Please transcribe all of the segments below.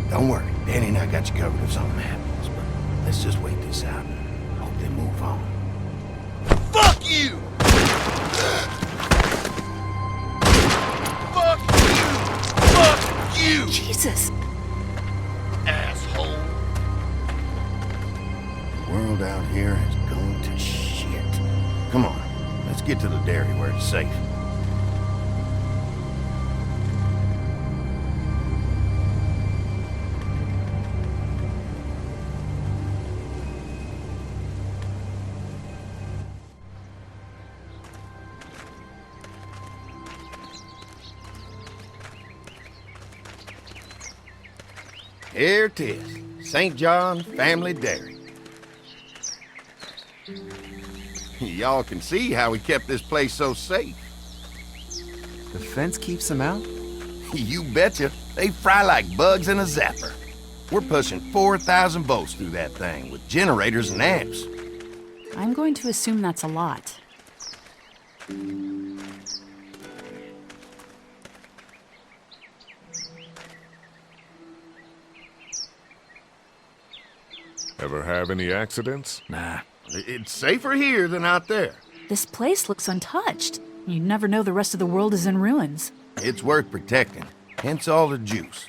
Don't worry, Danny and I got you covered if something happens, but let's just wait this out and hope they move on. Fuck you! Fuck you! Fuck you! Jesus! Asshole! The world out here has gone to shit. Come on, let's get to the dairy where it's safe. Here it is, St. John Family Dairy. Y'all can see how we kept this place so safe. The fence keeps them out? You betcha. They fry like bugs in a zapper. We're pushing 4,000 volts through that thing with generators and amps. I'm going to assume that's a lot. Ever have any accidents? Nah, it's safer here than out there. This place looks untouched. You never know the rest of the world is in ruins. It's worth protecting, hence all the juice.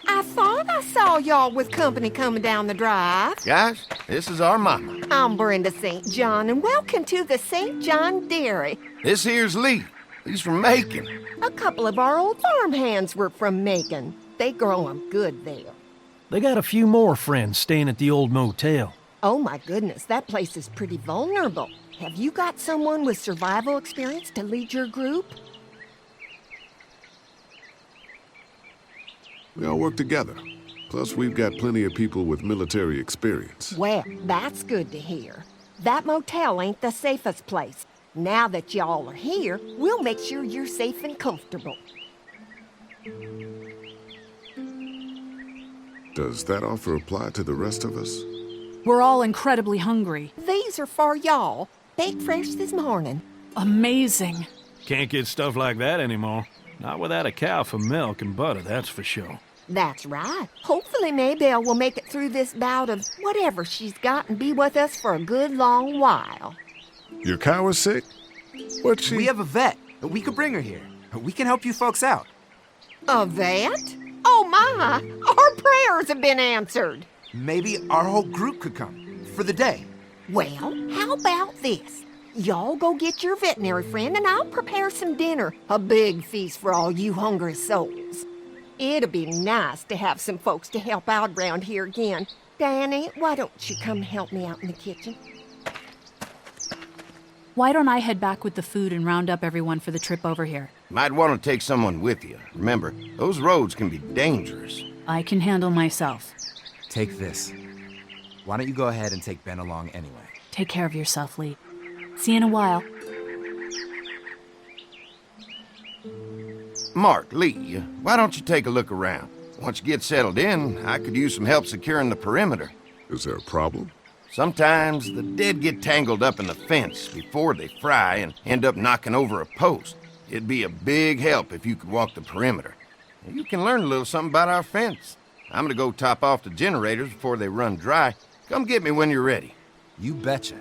I thought I saw y'all with company coming down the drive. Guys, this is our mama. I'm Brenda St. John, and welcome to the St. John Dairy. This here's Lee. He's from Macon. A couple of our old farmhands were from Macon. They grow 'em good there. They got a few more friends staying at the old motel. Oh my goodness, that place is pretty vulnerable. Have you got someone with survival experience to lead your group? We all work together. Plus, we've got plenty of people with military experience. Well, that's good to hear. That motel ain't the safest place. Now that y'all are here, we'll make sure you're safe and comfortable. Does that offer apply to the rest of us? We're all incredibly hungry. These are for y'all. Baked fresh this morning. Amazing. Can't get stuff like that anymore. Not without a cow for milk and butter, that's for sure. That's right. Hopefully Maybelle will make it through this bout of whatever she's got and be with us for a good long while. Your cow is sick? What's she? We have a vet. We could bring her here. We can help you folks out. A vet? Oh my! Our prayers have been answered. Maybe our whole group could come for the day. Well, how about this? Y'all go get your veterinary friend and I'll prepare some dinner. A big feast for all you hungry souls. It'd be nice to have some folks to help out around here again. Danny, why don't you come help me out in the kitchen? Why don't I head back with the food and round up everyone for the trip over here? Might want to take someone with you. Remember, those roads can be dangerous. I can handle myself. Take this. Why don't you go ahead and take Ben along anyway? Take care of yourself, Lee. See you in a while. Mark, Lee, why don't you take a look around? Once you get settled in, I could use some help securing the perimeter. Is there a problem? Sometimes the dead get tangled up in the fence before they fry and end up knocking over a post. It'd be a big help if you could walk the perimeter. You can learn a little something about our fence. I'm gonna go top off the generators before they run dry. Come get me when you're ready. You betcha.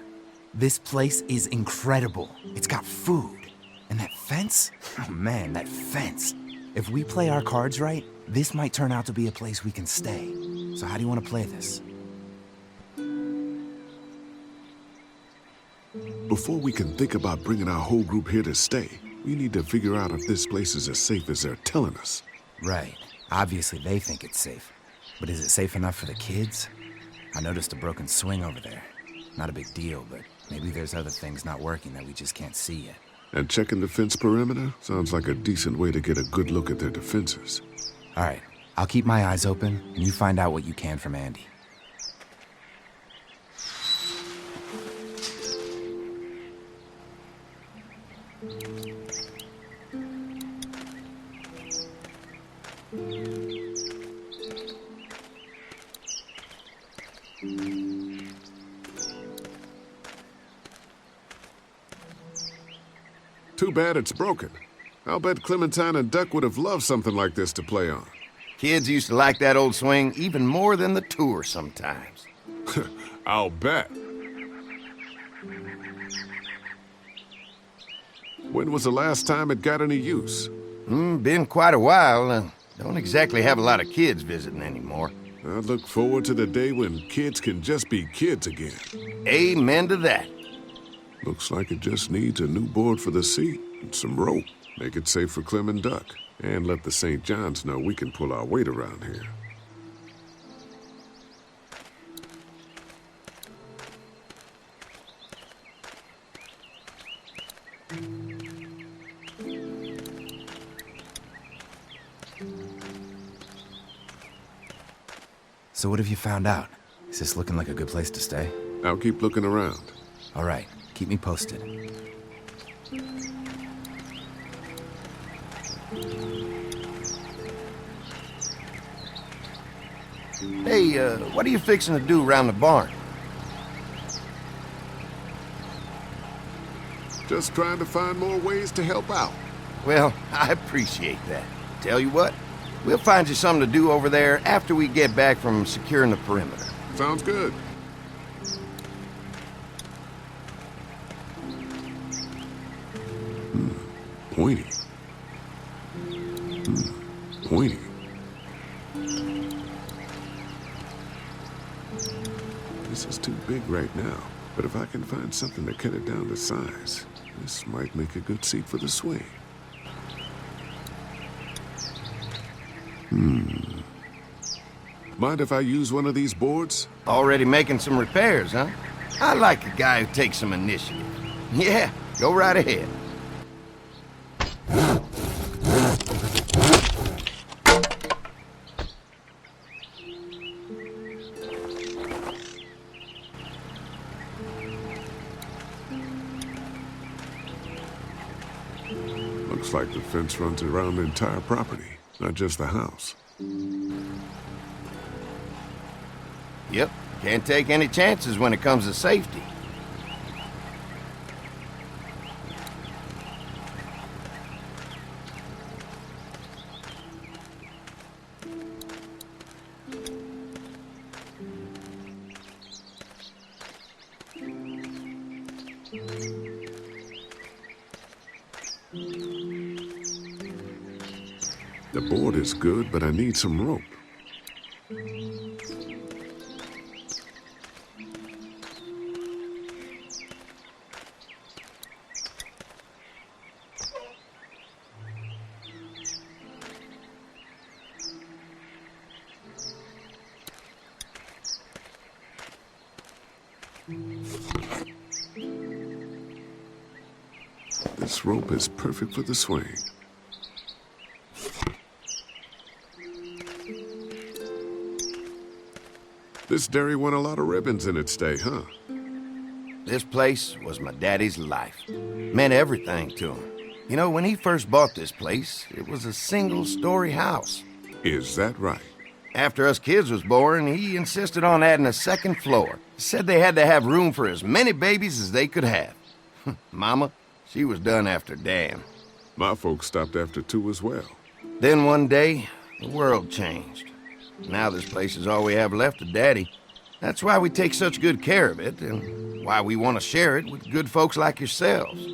This place is incredible. It's got food. And that fence? Oh man, that fence. If we play our cards right, this might turn out to be a place we can stay. So how do you want to play this? Before we can think about bringing our whole group here to stay, we need to figure out if this place is as safe as they're telling us. Right. Obviously they think it's safe. But is it safe enough for the kids? I noticed a broken swing over there. Not a big deal, but maybe there's other things not working that we just can't see yet. And checking the fence perimeter sounds like a decent way to get a good look at their defenses. All right. I'll keep my eyes open, and you find out what you can from Andy. Too bad it's broken. I'll bet Clementine and Duck would have loved something like this to play on. Kids used to like that old swing even more than the tour sometimes. I'll bet. When was the last time it got any use? Been quite a while. Don't exactly have a lot of kids visiting anymore. I look forward to the day when kids can just be kids again. Amen to that. Looks like it just needs a new board for the seat and some rope. Make it safe for Clem and Duck. And let the St. John's know we can pull our weight around here. So what have you found out? Is this looking like a good place to stay? I'll keep looking around. All right, keep me posted. Hey, what are you fixing to do around the barn? Just trying to find more ways to help out. Well, I appreciate that. Tell you what, we'll find you something to do over there after we get back from securing the perimeter. Sounds good. Pointy. Pointy. This is too big right now, but if I can find something to cut it down to size, this might make a good seat for the swing. Mind if I use one of these boards? Already making some repairs, huh? I like a guy who takes some initiative. Yeah, go right ahead. Looks like the fence runs around the entire property, not just the house. Yep, can't take any chances when it comes to safety. The board is good, but I need some rope. This rope is perfect for the swing. This dairy won a lot of ribbons in its day, huh? This place was my daddy's life. Meant everything to him. You know, when he first bought this place, it was a single-story house. Is that right? After us kids was born, he insisted on adding a second floor. Said they had to have room for as many babies as they could have. Mama, she was done after Dan. My folks stopped after 2 as well. Then one day, the world changed. Now this place is all we have left of Daddy. That's why we take such good care of it, and why we want to share it with good folks like yourselves.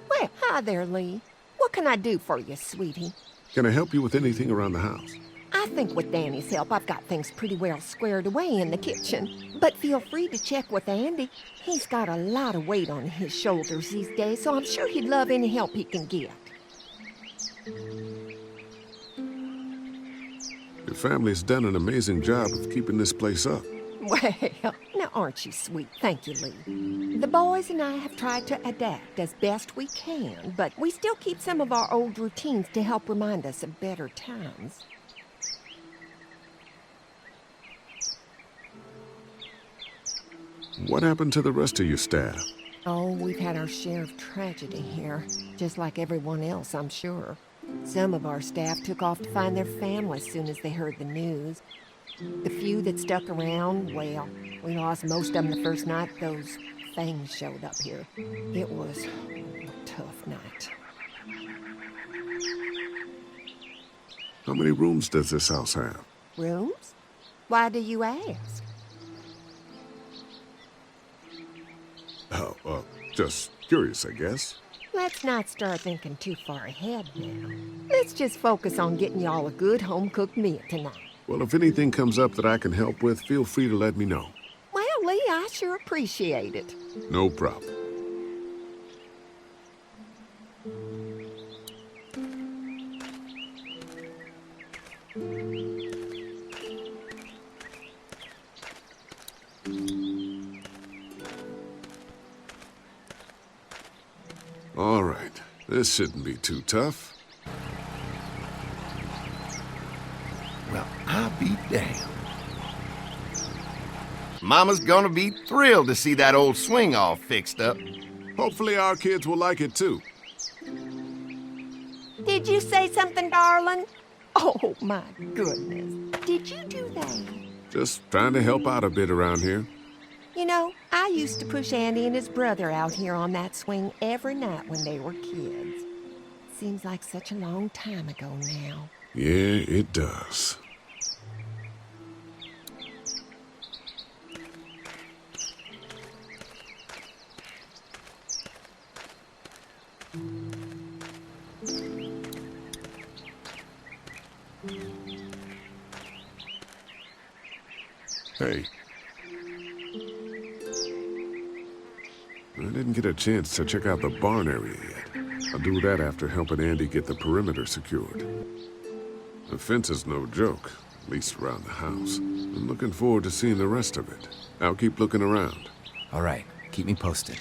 Well, hi there, Lee. What can I do for you, sweetie? Can I help you with anything around the house? I think with Danny's help, I've got things pretty well squared away in the kitchen. But feel free to check with Andy. He's got a lot of weight on his shoulders these days, so I'm sure he'd love any help he can get. Your family's done an amazing job of keeping this place up. Well, now aren't you sweet? Thank you, Lee. The boys and I have tried to adapt as best we can, but we still keep some of our old routines to help remind us of better times. What happened to the rest of your staff? Oh, we've had our share of tragedy here, just like everyone else, I'm sure. Some of our staff took off to find their families soon as they heard the news. The few that stuck around, well, we lost most of them the first night those things showed up here. It was a tough night. How many rooms does this house have? Rooms? Why do you ask? Oh, just curious, I guess. Let's not start thinking too far ahead now. Let's just focus on getting y'all a good home-cooked meal tonight. Well, if anything comes up that I can help with, feel free to let me know. Well, Lee, I sure appreciate it. No problem. All right, this shouldn't be too tough. Well, I'll be damned. Mama's gonna be thrilled to see that old swing all fixed up. Hopefully our kids will like it too. Did you say something, darling? Oh, my goodness. Did you do that? Just trying to help out a bit around here. You know, I used to push Andy and his brother out here on that swing every night when they were kids. Seems like such a long time ago now. Yeah, it does. Hey. I didn't get a chance to check out the barn area yet. I'll do that after helping Andy get the perimeter secured. The fence is no joke, at least around the house. I'm looking forward to seeing the rest of it. I'll keep looking around. All right, keep me posted.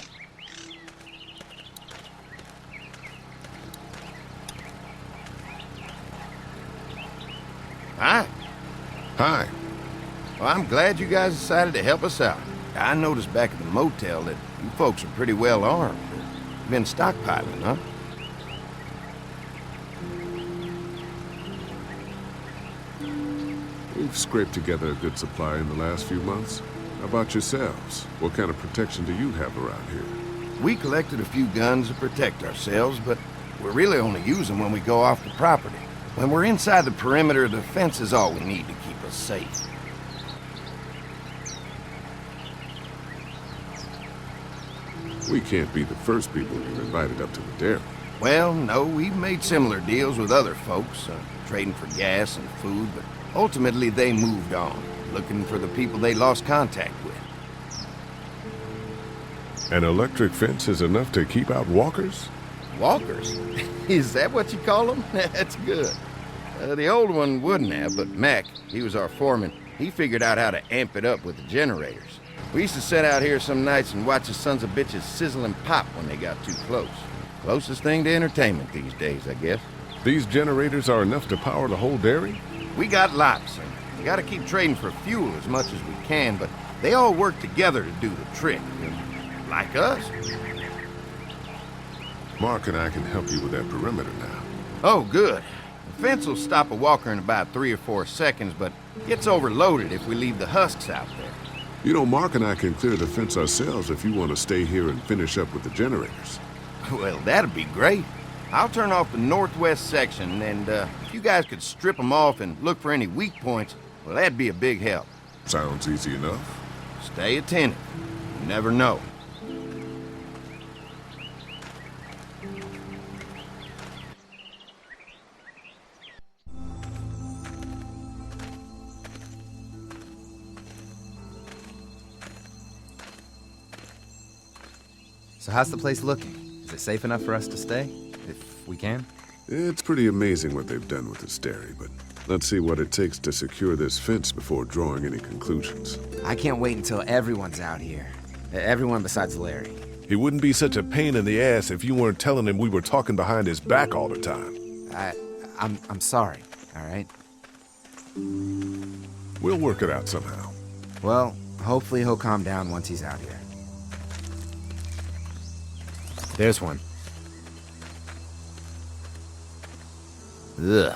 Hi. Hi. Well, I'm glad you guys decided to help us out. I noticed back at the motel that you folks are pretty well armed. You've been stockpiling, huh? We've scraped together a good supply in the last few months. How about yourselves? What kind of protection do you have around here? We collected a few guns to protect ourselves, but we really only use them when we go off the property. When we're inside the perimeter, the fence is all we need to keep us safe. We can't be the first people you've invited up to the dairy. Well, no, we've made similar deals with other folks, trading for gas and food, but ultimately they moved on, looking for the people they lost contact with. An electric fence is enough to keep out walkers? Walkers? Is that what you call them? That's good. The old one wouldn't have, but Mac, he was our foreman, he figured out how to amp it up with the generators. We used to sit out here some nights and watch the sons of bitches sizzle and pop when they got too close. Closest thing to entertainment these days, I guess. These generators are enough to power the whole dairy? We got lots, and we gotta keep trading for fuel as much as we can, but they all work together to do the trick. Like us. Mark and I can help you with that perimeter now. Oh, good. The fence will stop a walker in about 3 or 4 seconds, but gets overloaded if we leave the husks out there. You know, Mark and I can clear the fence ourselves if you want to stay here and finish up with the generators. Well, that'd be great. I'll turn off the northwest section, and if you guys could strip them off and look for any weak points, well, that'd be a big help. Sounds easy enough. Stay attentive. You never know. So how's the place looking? Is it safe enough for us to stay? If we can? It's pretty amazing what they've done with this dairy, but let's see what it takes to secure this fence before drawing any conclusions. I can't wait until everyone's out here. Everyone besides Larry. He wouldn't be such a pain in the ass if you weren't telling him we were talking behind his back all the time. I'm sorry, all right? We'll work it out somehow. Well, hopefully he'll calm down once he's out here. There's one. Ugh.